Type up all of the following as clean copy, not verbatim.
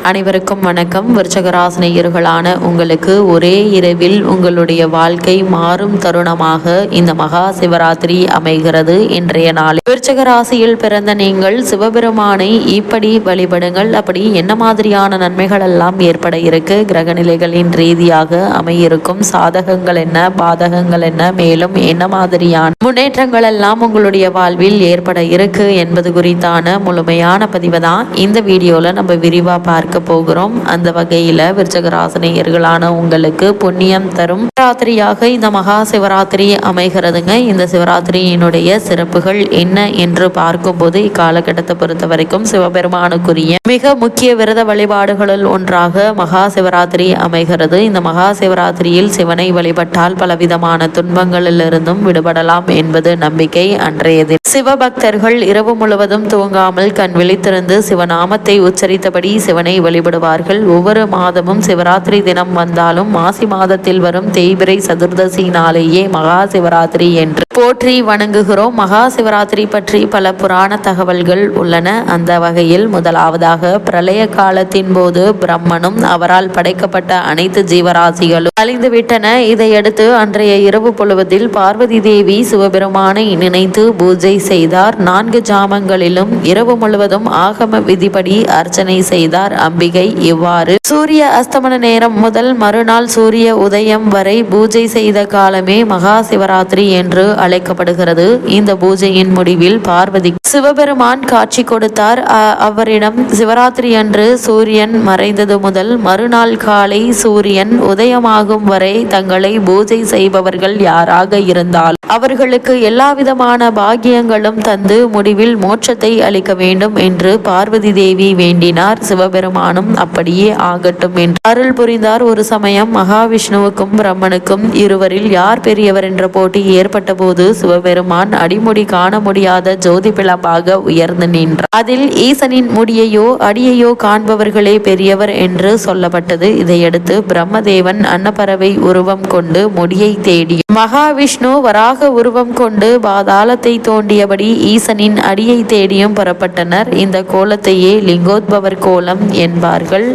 அனைவருக்கும் வணக்கம். விருச்சகராசினியர்களான உங்களுக்கு ஒரே இரவில் உங்களுடைய வாழ்க்கை மாறும் தருணமாக இந்த மகா சிவராத்திரி அமைகிறது. இன்றைய நாள் விருச்சக ராசியில் பிறந்த நீங்கள் சிவபெருமானை இப்படி வழிபடுங்கள். அப்படி என்ன மாதிரியான நன்மைகள் எல்லாம் ஏற்பட இருக்கு, கிரக நிலைகளின் ரீதியாக அமையிருக்கும் சாதகங்கள் என்ன, பாதகங்கள் என்ன, மேலும் என்ன மாதிரியான முன்னேற்றங்கள் எல்லாம் உங்களுடைய வாழ்வில் ஏற்பட இருக்கு என்பது குறித்தான முழுமையான பதிவு தான் இந்த வீடியோல நம்ம விரிவா பார்க்க போகிறோம். அந்த வகையில விருச்சகராசினியர்களான உங்களுக்கு புண்ணியம் தரும் சிவராத்திரியாக இந்த மகா சிவராத்திரி அமைகிறதுங்க. இந்த சிவராத்திரியினுடைய சிறப்புகள் என்ன என்று பார்க்கும்போது இக்காலகட்டத்தை பொறுத்த வரைக்கும் சிவபெருமானுக்குரிய மிக முக்கிய விரத வழிபாடுகளில் ஒன்றாக மகா சிவராத்திரி அமைகிறது. இந்த மகா சிவராத்திரியில் சிவனை வழிபட்டால் பலவிதமான துன்பங்களிலிருந்தும் விடுபடலாம் என்பது நம்பிக்கை. அன்றையது சிவபக்தர்கள் இரவு முழுவதும் தூங்காமல் கண் விழித்திருந்து சிவநாமத்தை உச்சரித்தபடி சிவனை வழிபடுவார்கள். ஒவ்வொரு மாதமும் சிவராத்திரி தினம் வந்தாலும் மாசி மாதத்தில் வரும் தேய்பிறை சதுர்தசி நாளையே மகா சிவராத்திரி என்று போற்றி வணங்குகிறோம். மகா சிவராத்திரி பற்றி பல புராண தகவல்கள் உள்ளன. அந்த வகையில் முதலாவதாக பிரளய காலத்தின் போது பிரம்மனும் அவரால் படைக்கப்பட்ட அனைத்து ஜீவராசிகளும் அழிந்துவிட்டன. இதையடுத்து அன்றைய இரவு பொழுவதில் பார்வதி தேவி சிவபெருமானை நினைத்து பூஜை செய்தார். 4 ஜாமங்களிலும் இரவு முழுவதும் ஆகம விதிப்படி அர்ச்சனை செய்தார் அம்பிகை. இவ்வாறு சூரிய அஸ்தமன நேரம் முதல் மறுநாள் சூரிய உதயம் வரை பூஜை செய்த காலமே மகா சிவராத்திரி என்று அழைக்கப்படுகிறது. இந்த பூஜையின் முடிவில் பார்வதி சிவபெருமான் காட்சி கொடுத்தார். அவரிடம் சிவராத்திரி அன்று சூரியன் மறைந்தது முதல் மறுநாள் காலை சூரியன் உதயமாகும் வரை தங்களை பூஜை செய்பவர்கள் யாராக இருந்தால் அவர்களுக்கு எல்லாவிதமான பாக்கியங்களும் தந்து முடிவில் மோட்சத்தை அளிக்க வேண்டும் என்று பார்வதி தேவி வேண்டினார். சிவபெருமானும் அப்படியே ஆகட்டும் என்று அருள் புரிந்தார். ஒரு சமயம் மகாவிஷ்ணுவுக்கும் பிரம்மனுக்கும் இருவரில் யார் பெரியவர் என்ற போட்டி ஏற்பட்ட போது சிவபெருமான் அடிமுடி காண முடியாத ஜோதி பிளப்பாக உயர்ந்து நின்றார். அதில் ஈசனின் முடியையோ அடியையோ காண்பவர்களே பெரியவர் என்று சொல்லப்பட்டது. இதையடுத்து பிரம்மதேவன் அன்னப்பறவை உருவம் கொண்டு முடியை தேடி மகாவிஷ்ணு வராக உருவம் கொண்டு பாதாளத்தை தோண்டியபடி ஈசனின் அடியை தேடியும் புறப்பட்டனர். இந்த கோலத்தையே லிங்கோத்பவர் கோலம் என்பார்கள்.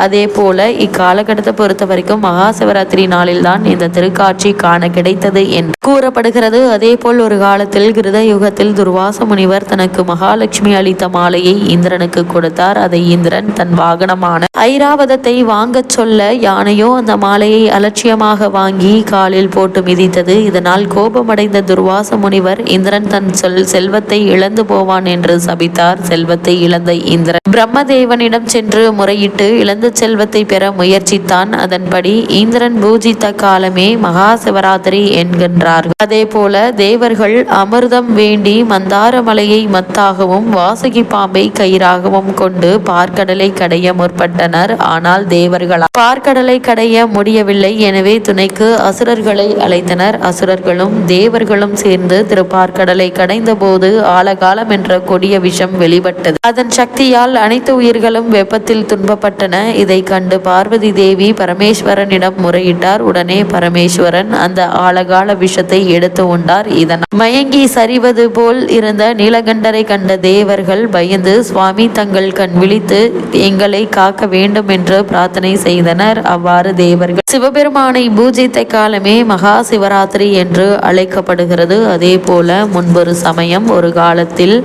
அதே போல இக்காலகட்டத்தை பொறுத்த வரைக்கும் மகா சிவராத்திரி நாளில் தான் இந்த திருக்காட்சி காண கிடைத்தது என்று கூறப்படுகிறது. அதே போல் ஒரு காலத்தில் கிருத யுகத்தில் துர்வாச முனிவர் தனக்கு மகாலட்சுமி அளித்த மாலையை இந்திரனுக்கு கொடுத்தார். அதை இந்திரன் தன் வாகனமான ஐராவதத்தை வாங்கச் சொல்ல யானையோ அந்த மாலையை அலட்சியமாக வாங்கி காலில் போட்டு மிதித்தது. இதனால் கோபமடைந்த துர்வாச முனிவர் இந்திரன் தன் செல்வத்தை இழந்து போவான் என்று சபித்தார். செல்வத்தை இழந்த இந்திரன் பிரம்மதேவனிடம் சென்று முறையிட்டு இழந்த செல்வத்தை பெற முயற்சித்தான். அதன்படி இந்திரன் பூஜித்த காலமே மகா சிவராத்திரி என்கின்றார்கள். அதே போல தேவர்கள் அமிர்தம் வேண்டி மந்தார மலையை மத்தாகவும் வாசுகி பாம்பை கயிறாகவும் கொண்டு பார்க்கடலை கடைய முற்பட்டனர். ஆனால் தேவர்களால் பார்க்கடலை கடைய முடியவில்லை. எனவே துணைக்கு அசுரர்களை அழைத்தனர். அசுரர்களும் தேவர்களும் சேர்ந்து திருப்பார்க்கடலை கடைந்த போது ஆலகாலம் என்ற கொடிய விஷம் வெளிப்பட்டது. அதன் சக்தியால் அனைத்து உயிர்களும் வெப்பத்தில் துன்பப்பட்டன. இதை கண்டு பார்வதி தேவி பரமேஸ்வரனிடம் முறையிட்டார். உடனே பரமேஸ்வரன் அந்த ஆழகால விஷத்தை எடுத்து உண்டார். இதனால் மயங்கி சரிவது போல் இருந்த நீலகண்டரை கண்ட தேவர்கள் பயந்து சுவாமி தங்கள் கண் விழித்து எங்களை காக்க வேண்டும் என்று பிரார்த்தனை செய்தனர். அவ்வாறு தேவர்கள் சிவபெருமானை பூஜித்த காலமே மகா சிவராத்திரி என்று அழைக்கப்படுகிறது. அதே போல முன்பொரு சமயம் ஒரு காலத்தில்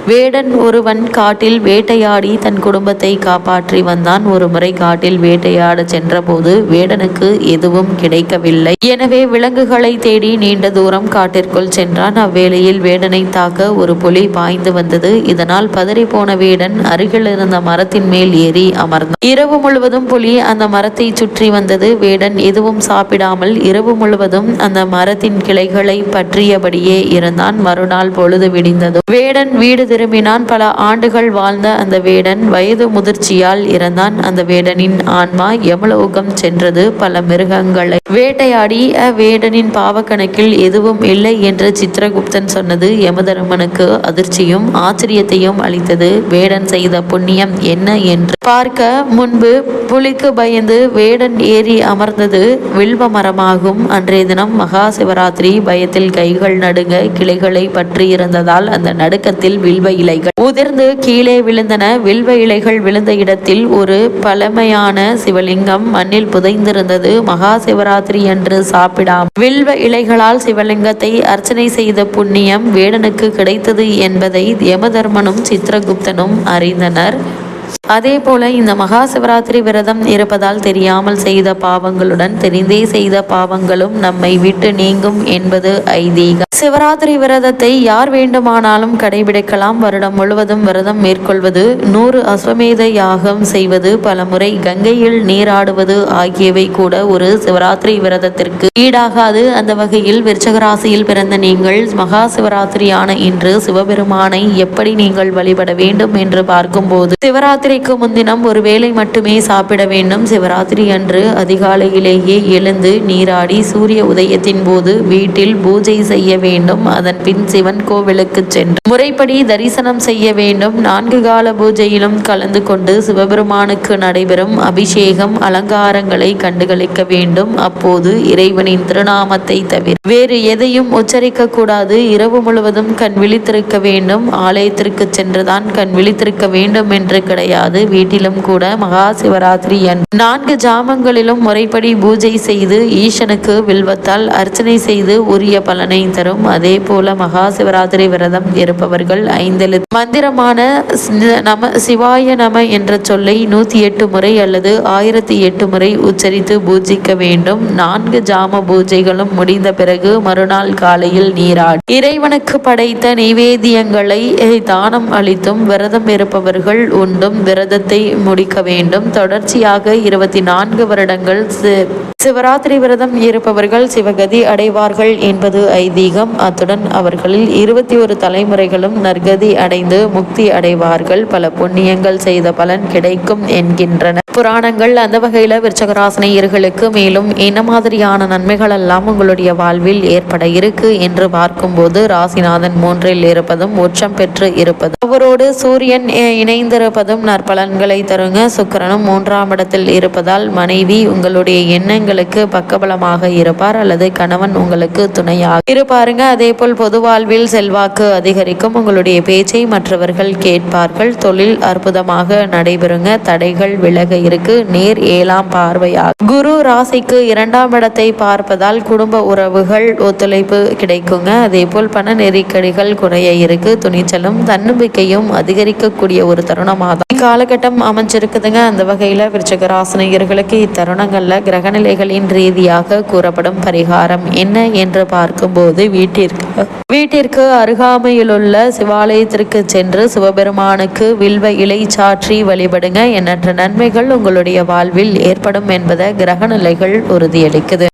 வேடன் ஒருவன் காட்டில் வேட்டையாடி தன் குடும்பத்தை காப்பாற்றி வந்தான். ஒரு முறை காட்டில் வேட்டையாட சென்ற போது வேடனுக்கு எதுவும் கிடைக்கவில்லை. எனவே விலங்குகளை தேடி நீண்ட தூரம் காட்டிற்குள் சென்றான். அவ்வேளையில் வேடனை தாக்க ஒரு புலி பாய்ந்து வந்தது. இதனால் பதறி போன வேடன் அருகில் இருந்த மரத்தின் மேல் ஏறி அமர்ந்தான். இரவு முழுவதும் புலி அந்த மரத்தை சுற்றி வந்தது. வேடன் எதுவும் சாப்பிடாமல் இரவு முழுவதும் அந்த மரத்தின் கிளைகளை பற்றியபடியே இருந்தான். மறுநாள் பொழுது விடிந்தது. வேடன் வீடு திரும்பினான். பல ஆண்டுகள் வாழ்ந்த அந்த வேடன் வயது முதிர்ச்சியால் இறந்தான். அந்த வேடனின் ஆன்மா யமலோகம் சென்றது. பல மிருகங்களை வேட்டையாடி வேடனின் பாவக்கணக்கில் எதுவும் இல்லை என்று சித்திரகுப்தன் சொன்னது யமதர்மனுக்கு அதிர்ச்சியும் ஆச்சரியத்தையும் அளித்தது. வேடன் செய்த புண்ணியம் என்ன என்று பார்க்க முன்பு புலிக்கு பயந்து வேடன் ஏறி அமர்ந்தது வில்வ மரமாகும். அன்றைய தினம் மகா சிவராத்திரி. பயத்தில் கைகள் நடுங்க கிளைகளை பற்றி இருந்ததால் அந்த நடுக்கத்தில் வில்வ இலைகள் உதிர்ந்து கீழே விழுந்தன. வில்வ இலைகள் விழுந்த இடத்தில் ஒரு பழமையான சிவலிங்கம் மண்ணில் புதைந்திருந்தது. மகா சிவராத்திரி என்று சாப்பிடாமல் வில்வ இலைகளால் சிவலிங்கத்தை அர்ச்சனை செய்த புண்ணியம் வேடனுக்கு கிடைத்தது என்பதை யமதர்மனும் சித்திரகுப்தனும் அறிந்தனர். அதே போல இந்த மகா சிவராத்திரி விரதம் இருப்பதால் தெரியாமல் செய்த பாவங்களுடன் தெரிந்தே செய்த பாவங்களும் நம்மை விட்டு நீங்கும் என்பது ஐதீகம். சிவராத்திரி விரதத்தை யார் வேண்டுமானாலும் கடைபிடிக்கலாம். வருடம் முழுவதும் விரதம் மேற்கொள்வது, 100 அஸ்வமேத யாகம் செய்வது, பலமுறை கங்கையில் நீராடுவது ஆகியவை கூட ஒரு சிவராத்திரி விரதத்திற்கு ஈடாகாது. அந்த வகையில் விருச்சிக ராசியில் பிறந்த நீங்கள் மகா சிவராத்திரியான இன்று சிவபெருமானை எப்படி நீங்கள் வழிபட வேண்டும் என்று பார்க்கும்போது, சிவராத்திரிக்கு முன்தினம் ஒரு வேளை மட்டுமே சாப்பிட வேண்டும். சிவராத்திரி அன்று அதிகாலையிலேயே எழுந்து நீராடி சூரிய உதயத்தின் போது வீட்டில் பூஜை செய்ய வேண்டும். அதன் பின் சிவன் கோவிலுக்கு சென்று முறைப்படி தரிசனம் செய்ய வேண்டும். 4 கால பூஜையிலும் கலந்து கொண்டு சிவபெருமானுக்கு நடைபெறும் அபிஷேகம் அலங்காரங்களை கண்டுகளிக்க வேண்டும். அப்போது இறைவனின் திருநாமத்தை தவிர வேறு எதையும் உச்சரிக்க கூடாது. இரவு முழுவதும் கண் விழித்திருக்க வேண்டும். ஆலயத்திற்கு சென்றுதான் கண் விழித்திருக்க வேண்டும் என்று கிடையாது. வீட்டிலும் கூட மகா சிவராத்திரி 4 ஜாமங்களிலும் முறைப்படி பூஜை செய்து ஈசனுக்கு வில்வத்தால் அர்ச்சனை செய்து உரிய பலனை தரும். அதே போல மகா சிவராத்திரி விரதம் இருப்பவர்கள் 5 மந்திரமான நம சிவாய நம என்ற சொல்லை 108 முறை அல்லது 1008 முறை உச்சரித்து பூஜிக்க வேண்டும். 4 ஜாம பூஜைகளும் முடிந்த பிறகு மறுநாள் காலையில் நீராடி இறைவனுக்கு படைத்த நைவேத்தியங்களை தானம் அளித்தும் விரதம் இருப்பவர்கள் உண்டும் விரதத்தை முடிக்க வேண்டும். தொடர்ச்சியாக 24 வருடங்கள் சிவராத்திரி விரதம் இருப்பவர்கள் சிவகதி அடைவார்கள் என்பது ஐதீகம். அத்துடன் அவர்களில் 21 தலைமுறைகளும் நற்கதி அடைந்து முக்தி அடைவார்கள். பல புண்ணியங்கள் செய்த பலன் கிடைக்கும் என்கின்றன புராணங்கள். அந்த வகையில விருச்சிகராசினியர்களுக்கு மேலும் என்ன மாதிரியான நன்மைகள் எல்லாம் உங்களுடைய வாழ்வில் ஏற்பட இருக்கு என்று பார்க்கும்போது, ராசிநாதன் 3இல் இருப்பதும் உச்சம் பெற்று இருப்பதும் அவரோடு சூரியன் இணைந்திருப்பதும் நற்பலன்களை தருங்க. சுக்கிரனும் 3ஆம் இடத்தில் இருப்பதால் மனைவி உங்களுடைய எண்ணங்களுக்கு பக்கபலமாக இருப்பார் அல்லது கணவன் உங்களுக்கு துணையாக இருப்பாருங்க. அதே போல் பொது வாழ்வில் செல்வாக்கு அதிகரிக்கும். உங்களுடைய பேச்சை மற்றவர்கள் கேட்பார்கள். தொழில் அற்புதமாக நடைபெறுங்க. தடைகள் விலக இருக்கு. நேர் 7ஆம் பார்வையாக குரு ராசிக்கு 2ஆம் இடத்தை பார்ப்பதால் குடும்ப உறவுகள் ஒத்துழைப்பு கிடைக்குங்க. அதே போல் பண நெருக்கடிகள் குறைய இருக்கு. துணிச்சலும் தன்னம்பிக்கையும் அதிகரிக்கக்கூடிய ஒரு தருணமாக காலகட்டம் அமைஞ்சிருக்குதுங்க. அந்த வகையில விருச்சிகராசினியர்களுக்கு இத்தருணங்கள்ல கிரகநிலைகளின் ரீதியாக கூறப்படும் பரிகாரம் என்ன என்று பார்க்கும்போது, வீட்டிற்கு அருகாமையிலுள்ள சிவாலயத்திற்கு சென்று சிவபெருமானுக்கு வில்வ இலை சாற்றி வழிபடுங்க. எண்ணற்ற நன்மைகள் உங்களுடைய வாழ்வில் ஏற்படும் என்பதை கிரகநிலைகள் உறுதியளிக்குது.